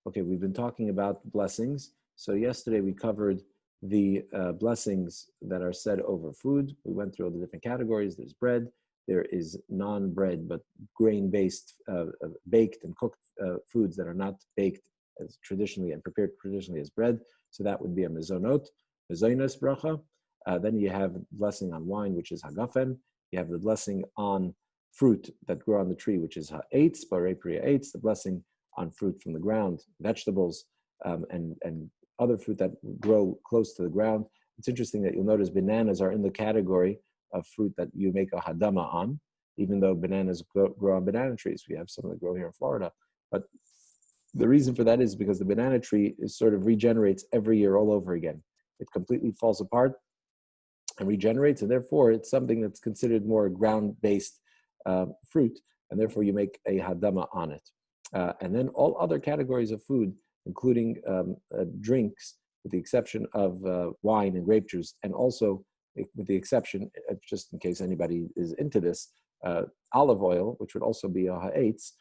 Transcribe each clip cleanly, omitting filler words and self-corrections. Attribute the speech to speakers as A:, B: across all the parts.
A: Okay, we've been talking about blessings. So yesterday we covered the blessings that are said over food. We went through all the different categories. There's bread, there is non-bread, but grain-based, baked and cooked foods that are not baked as traditionally and prepared traditionally as bread. So that would be a mezonot, mezonos bracha. Then you have blessing on wine, which is hagafen. You have the blessing on fruit that grow on the tree, which is ha'etz, barei priya eitz, the blessing on fruit from the ground, vegetables, and other fruit that grow close to the ground. It's interesting that you'll notice bananas are in the category of fruit that you make a hadama on, even though bananas grow on banana trees. We have some that grow here in Florida. But the reason for that is because the banana tree is sort of regenerates every year all over again. It completely falls apart and regenerates, and therefore it's something that's considered more ground-based fruit, and therefore you make a hadama on it. And then all other categories of food, including drinks, with the exception of wine and grape juice, and also with the exception, just in case anybody is into this, olive oil, which would also be a ha'etz.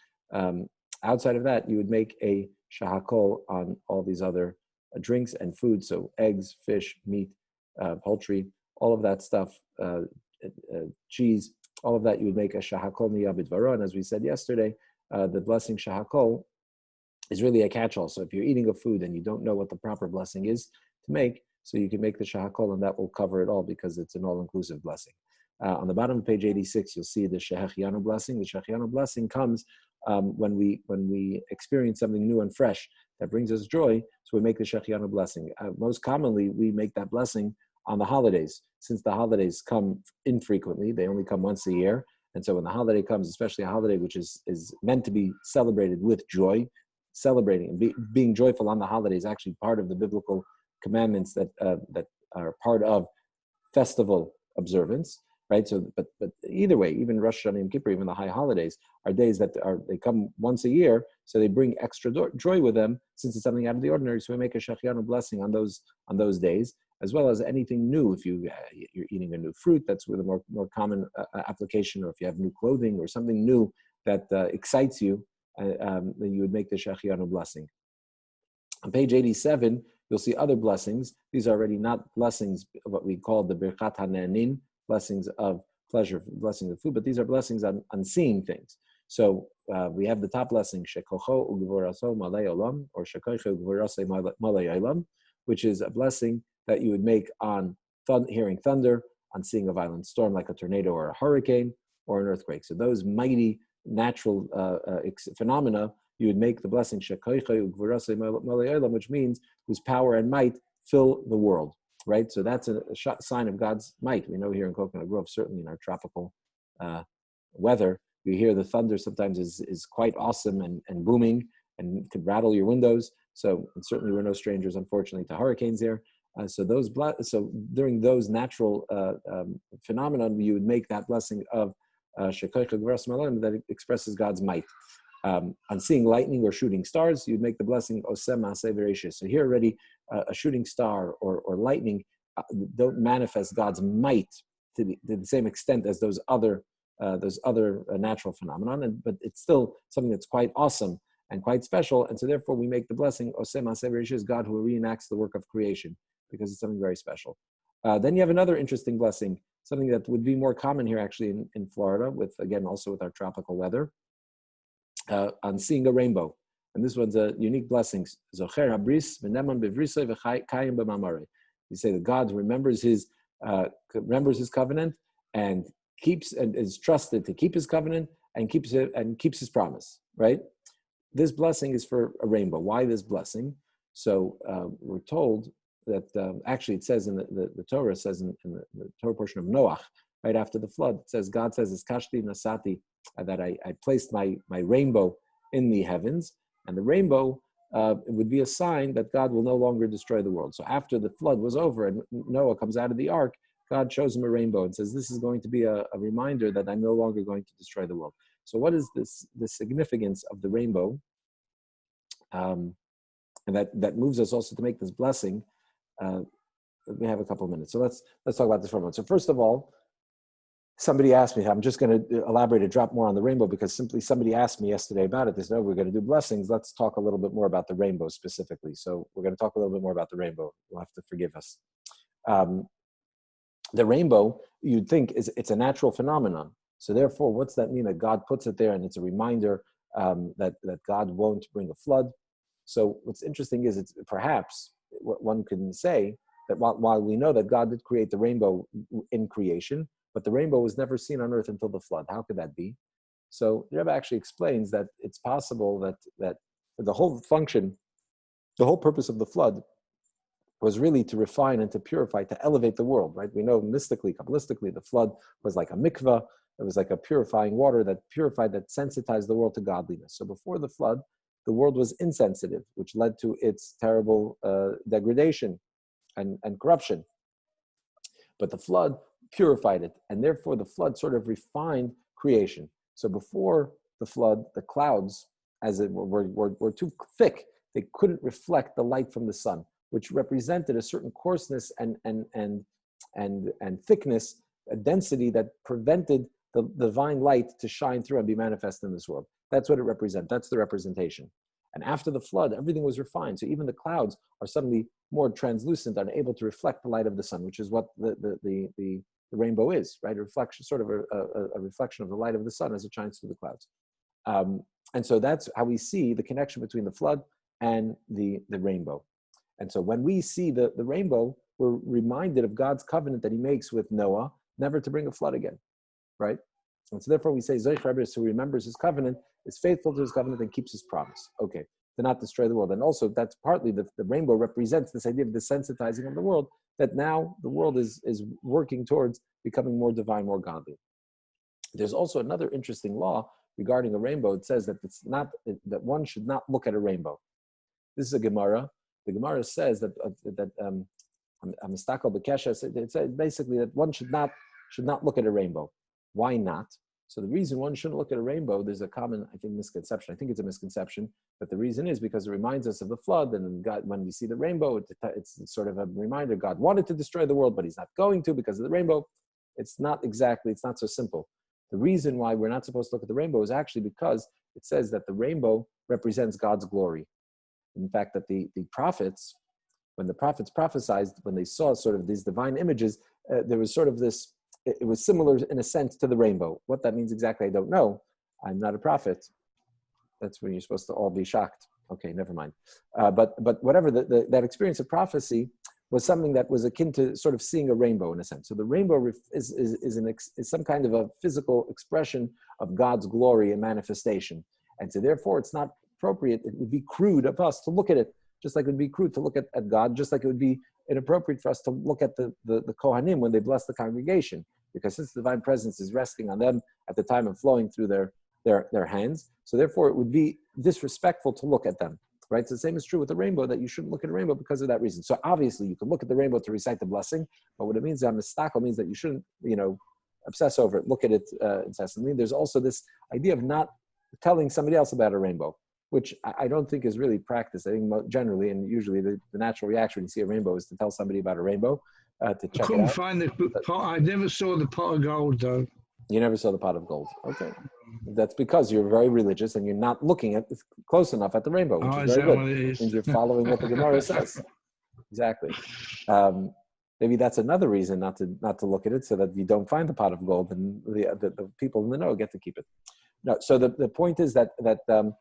A: Outside of that, you would make a shahakol on all these other drinks and foods, so eggs, fish, meat, poultry, all of that stuff, cheese, all of that you would make a shahakol niyabid vara. And as we said yesterday, the blessing shahakol is really a catch-all. So if you're eating a food and you don't know what the proper blessing is to make, so you can make the shahakol and that will cover it all because it's an all-inclusive blessing. On the bottom of page 86, you'll see the shehechianu blessing. The shehechianu blessing comes when we experience something new and fresh that brings us joy, so we make the shehechianu blessing. Most commonly, we make that blessing on the holidays. Since the holidays come infrequently, they only come once a year. And so when the holiday comes, especially a holiday which is meant to be celebrated with joy, celebrating and being joyful on the holiday is actually part of the biblical commandments that are part of festival observance, right? So, but either way, even Rosh Hashanah and Yom Kippur, even the high holidays, are days that they come once a year, so they bring extra joy with them since it's something out of the ordinary. So we make a shehechianu blessing on those days, as well as anything new. If you're eating a new fruit, that's with a more common application, or if you have new clothing or something new that excites you, then you would make the shehechianu blessing. On page 87, you'll see other blessings. These are already not blessings, what we call the birkat hane'anin, blessings of pleasure, blessings of food, but these are blessings on seeing things. So we have the top blessing, shekocho ugvoraso malei olam, or shekocho ugvorase malei olam, which is a blessing that you would make on hearing thunder, on seeing a violent storm like a tornado or a hurricane or an earthquake. So those mighty natural phenomena, you would make the blessing shekocho ugvorase malei olam, which means whose power and might fill the world. Right, so that's a sign of God's might. We know here in Coconut Grove, certainly in our tropical weather, you hear the thunder sometimes is quite awesome and booming and could rattle your windows. So and certainly we're no strangers, unfortunately, to hurricanes here. So during those natural phenomenon, you would make that blessing of shekocho ugvoras malei that expresses God's might. On seeing lightning or shooting stars, you'd make the blessing oseh maaseh v'reishis. So here already, a shooting star or lightning don't manifest God's might to the same extent as those other natural phenomenon, but it's still something that's quite awesome and quite special. And so therefore we make the blessing oseh maaseh v'reishis, God who reenacts the work of creation, because it's something very special. Then you have another interesting blessing, something that would be more common here actually in Florida, also with our tropical weather. On seeing a rainbow, and this one's a unique blessing. You say that God remembers his covenant and keeps and is trusted to keep his covenant and keeps his promise. Right? This blessing is for a rainbow. Why this blessing? So we're told that actually it says in the Torah, says in the Torah portion of Noach, right after the flood, it says, God says, "Iskashti nasati," that I placed my rainbow in the heavens, and the rainbow would be a sign that God will no longer destroy the world. So after the flood was over and Noah comes out of the ark, God shows him a rainbow and says, this is going to be a reminder that I'm no longer going to destroy the world. So what is the significance of the rainbow? And that moves us also to make this blessing. We have a couple of minutes. So let's talk about this for a moment. So first of all, somebody asked me, I'm just going to elaborate a drop more on the rainbow because simply somebody asked me yesterday about it. They said, oh, we're going to do blessings. Let's talk a little bit more about the rainbow specifically. So we're going to talk a little bit more about the rainbow. You'll have to forgive us. The rainbow, you'd think, it's a natural phenomenon. So therefore, what's that mean that God puts it there and it's a reminder that God won't bring a flood? So what's interesting is it's perhaps what one can say that while we know that God did create the rainbow in creation, but the rainbow was never seen on earth until the flood. How could that be? So the Rebbe actually explains that it's possible that the whole function, the whole purpose of the flood was really to refine and to purify, to elevate the world, right? We know mystically, Kabbalistically, the flood was like a mikvah. It was like a purifying water that purified, that sensitized the world to godliness. So before the flood, the world was insensitive, which led to its terrible degradation and corruption. But the flood purified it, and therefore the flood sort of refined creation. So before the flood, the clouds, as it were too thick. They couldn't reflect the light from the sun, which represented a certain coarseness and thickness, a density that prevented the divine light to shine through and be manifest in this world. That's what it represents. That's the representation. And after the flood, everything was refined. So even the clouds are suddenly more translucent and able to reflect the light of the sun, which is what the rainbow is, right? A reflection, sort of a reflection of the light of the sun as it shines through the clouds. And so that's how we see the connection between the flood and the rainbow. And so when we see the rainbow, we're reminded of God's covenant that he makes with Noah, never to bring a flood again, right? And so therefore we say, Zoich Rebbe, who remembers his covenant, is faithful to his covenant and keeps his promise. Okay, to not destroy the world. And also that's partly the rainbow represents this idea of desensitizing of the world, that now the world is working towards becoming more divine, more godly. There's also another interesting law regarding a rainbow. It says that it's not, that one should not look at a rainbow. This is a Gemara. The Gemara says that Mistakal B'Kesha, it says basically that one should not look at a rainbow. Why not? So the reason one shouldn't look at a rainbow, there's a common, I think, misconception. I think it's a misconception, but the reason is because it reminds us of the flood, and God, when we see the rainbow, it's sort of a reminder God wanted to destroy the world, but he's not going to because of the rainbow. It's not so simple. The reason why we're not supposed to look at the rainbow is actually because it says that the rainbow represents God's glory. In fact, that the prophets, when the prophets prophesied, when they saw sort of these divine images, there was sort of this, it was similar in a sense to the rainbow. What that means exactly, I don't know. I'm not a prophet. That's when you're supposed to all be shocked. Okay, never mind. But whatever, that experience of prophecy was something that was akin to sort of seeing a rainbow in a sense. So the rainbow is some kind of a physical expression of God's glory and manifestation. And so therefore it's not appropriate, it would be crude of us to look at it, just like it would be crude to look at God, just like it would be inappropriate for us to look at the Kohanim when they bless the congregation, because since the divine presence is resting on them at the time and flowing through their hands, so therefore it would be disrespectful to look at them, right? So the same is true with the rainbow, that you shouldn't look at a rainbow because of that reason. So obviously you can look at the rainbow to recite the blessing, but what it means, mistakal, means that you shouldn't, obsess over it, look at it incessantly. There's also this idea of not telling somebody else about a rainbow, which I don't think is really practiced. I think generally and usually the natural reaction when you see a rainbow is to tell somebody about a rainbow, to check it out. I
B: couldn't find the pot. I never saw the pot of gold, though.
A: You never saw the pot of gold. Okay. That's because you're very religious and you're not looking at close enough at the rainbow, which is very good. It means you're following what the Gemara says. Exactly. Maybe that's another reason not to look at it, so that you don't find the pot of gold and the people in the know get to keep it. No. So the point is that the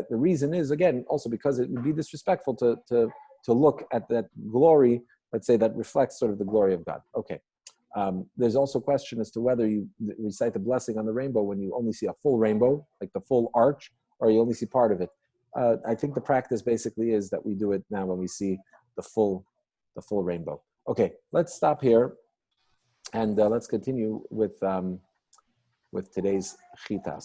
A: reason is, again, also because it would be disrespectful to look at that glory, let's say, that reflects sort of the glory of God. Okay. There's also a question as to whether you recite the blessing on the rainbow when you only see a full rainbow, like the full arch, or you only see part of it. I think the practice basically is that we do it now when we see the full rainbow. Okay, let's stop here, and let's continue with today's chitas.